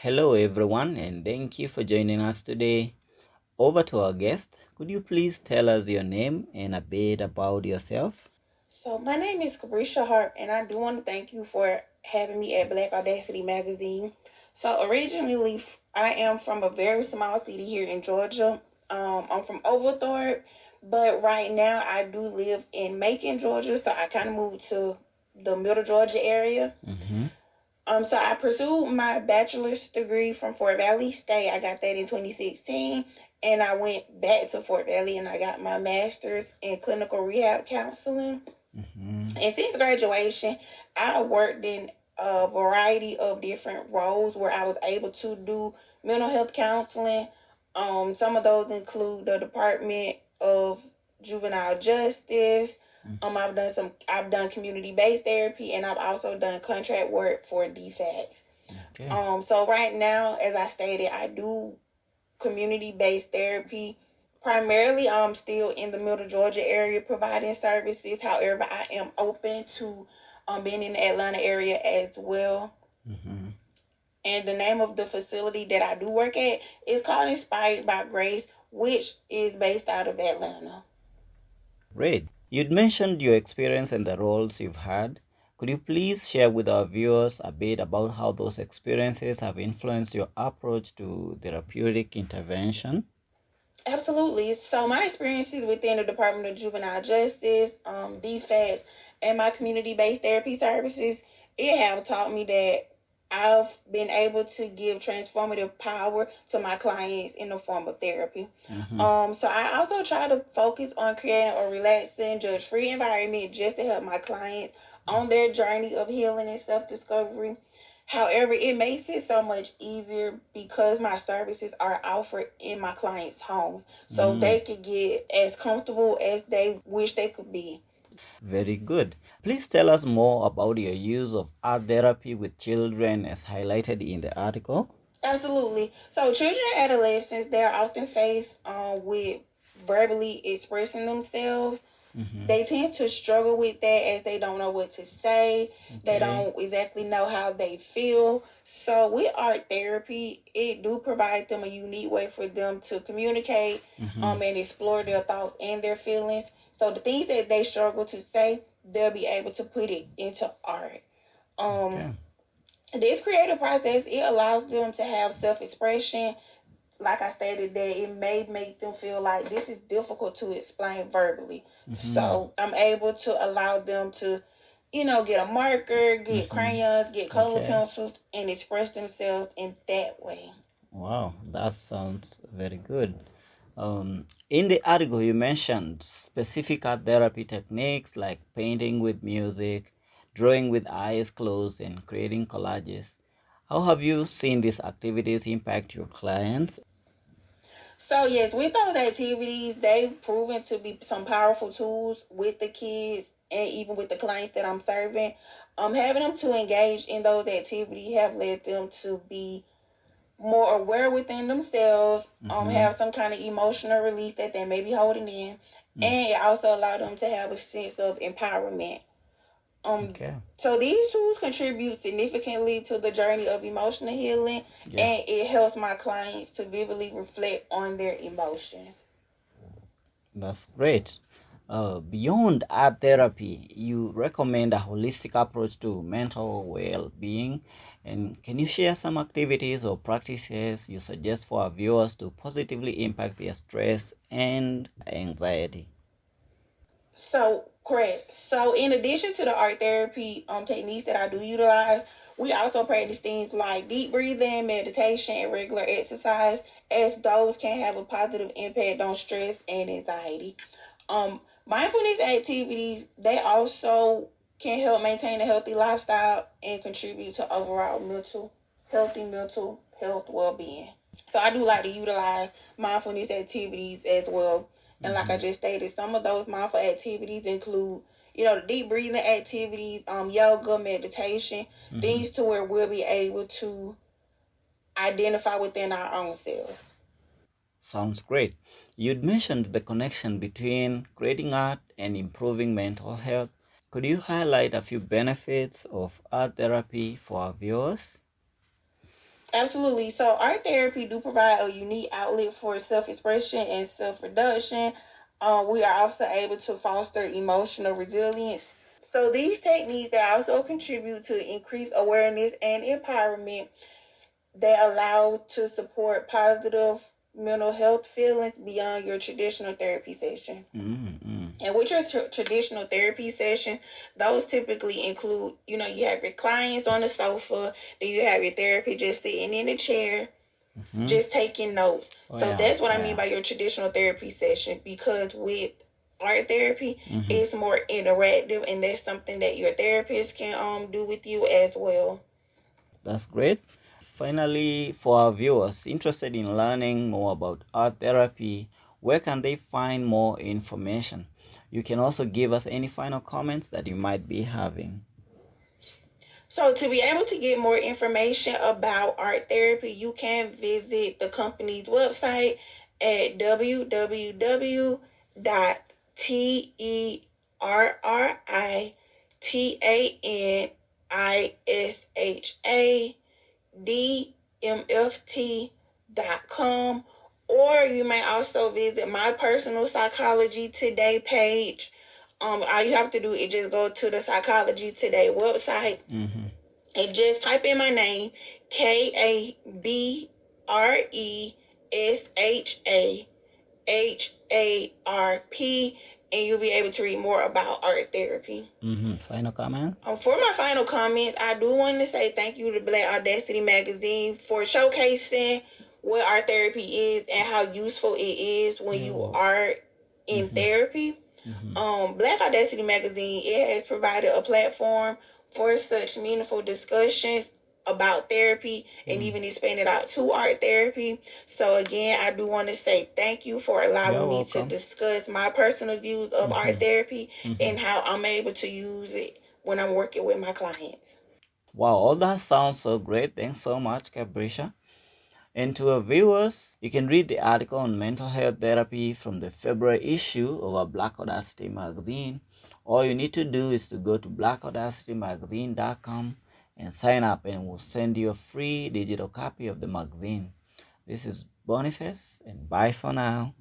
Hello, everyone, and thank you for joining us today. Over to our guest. Could you please tell us your name and a bit about yourself? So my name is Kabresha Harp, and I do want to thank you for having me at Black Audacity Magazine. So originally, I am from a very small city here in Georgia. I'm from Overthorpe, but right now I do live in Macon, Georgia. So I kind of moved to the Middle Georgia area. So I pursued my bachelor's degree from Fort Valley State. I got that in 2016, and I went back to Fort Valley and I got my master's in clinical rehab counseling. And since graduation, I worked in a variety of different roles where I was able to do mental health counseling. Some of those include the Department of Juvenile Justice. I've done community-based therapy, and I've also done contract work for DFACS. Okay. So right now, as I stated, I do community-based therapy. Primarily, I'm still in the Middle Georgia area providing services. However, I am open to being in the Atlanta area as well. And the name of the facility that I do work at is called Inspired by Grace, which is based out of Atlanta. Great. You'd mentioned your experience and the roles you've had. Could you please share with our viewers a bit about how those experiences have influenced your approach to therapeutic intervention? Absolutely. So my experiences within the Department of Juvenile Justice, DFACS, and my community-based therapy services, it have taught me that I've been able to give transformative power to my clients in the form of therapy. So I also try to focus on creating a relaxing, judge-free environment just to help my clients on their journey of healing and self-discovery. However, it makes it so much easier because my services are offered in my clients' homes, so they could get as comfortable as they wish they could be. Very good. Please tell us more about your use of art therapy with children as highlighted in the article. Absolutely. So children and adolescents, they're often faced with verbally expressing themselves. They tend to struggle with that as they don't know what to say. They don't exactly know how they feel. So with art therapy, it do provide them a unique way for them to communicate and explore their thoughts and their feelings. So the things that they struggle to say, they'll be able to put it into art. This creative process, it allows them to have self-expression. Like I stated, that it may make them feel like this is difficult to explain verbally. So I'm able to allow them to, get a marker, get crayons, get color pencils, and express themselves in that way. Wow, that sounds very good. In the article, you mentioned specific art therapy techniques like painting with music, drawing with eyes closed, and creating collages. How have you seen these activities impact your clients? So yes, with those activities, they've proven to be some powerful tools with the kids and even with the clients that I'm serving. Having them to engage in those activities have led them to be more aware within themselves, have some kind of emotional release that they may be holding in, and it also allowed them to have a sense of empowerment. So these tools contribute significantly to the journey of emotional healing, and it helps my clients to vividly reflect on their emotions. That's great. Beyond art therapy, you recommend a holistic approach to mental well-being. And can you share some activities or practices you suggest for our viewers to positively impact their stress and anxiety? So, correct. So, in addition to the art therapy techniques that I do utilize, we also practice things like deep breathing, meditation, and regular exercise, as those can have a positive impact on stress and anxiety. Mindfulness activities, they also can help maintain a healthy lifestyle and contribute to overall healthy mental health well-being. So I do like to utilize mindfulness activities as well. And like I just stated, some of those mindful activities include, the deep breathing activities, yoga, meditation, things to where we'll be able to identify within our own selves. Sounds great. You'd mentioned the connection between creating art and improving mental health. Could you highlight a few benefits of art therapy for our viewers? Absolutely. So art therapy do provide a unique outlet for self-expression and self-reduction. We are also able to foster emotional resilience. So these techniques that also contribute to increased awareness and empowerment that allow to support positive mental health feelings beyond your traditional therapy session. Mm-hmm. And with your traditional therapy session, those typically include, you have your clients on the sofa, then you have your therapy just sitting in the chair, just taking notes. So that's what I mean by your traditional therapy session, because with art therapy, it's more interactive, and that's something that your therapist can do with you as well. That's great. Finally, for our viewers interested in learning more about art therapy, where can they find more information? You can also give us any final comments that you might be having. So to be able to get more information about art therapy, you can visit the company's website at www.terriishamft.com, or you may also visit my personal Psychology Today page. All you have to do is just go to the Psychology Today website and just type in my name, KabreshaHarp, and you'll be able to read more about art therapy. Final comment? For my final comments, I do want to say thank you to Black Audacity Magazine for showcasing what art therapy is and how useful it is when you are in therapy. Black Audacity Magazine, it has provided a platform for such meaningful discussions about therapy and even expanded out to art therapy. So again, I do want to say thank you for allowing me to discuss my personal views of art therapy and how I'm able to use it when I'm working with my clients. Wow, all that sounds so great. Thanks so much, Kabresha. And to our viewers, you can read the article on mental health therapy from the February issue of our Black Audacity Magazine. All you need to do is to go to blackaudacitymagazine.com and sign up, and we'll send you a free digital copy of the magazine. This is Boniface, and bye for now.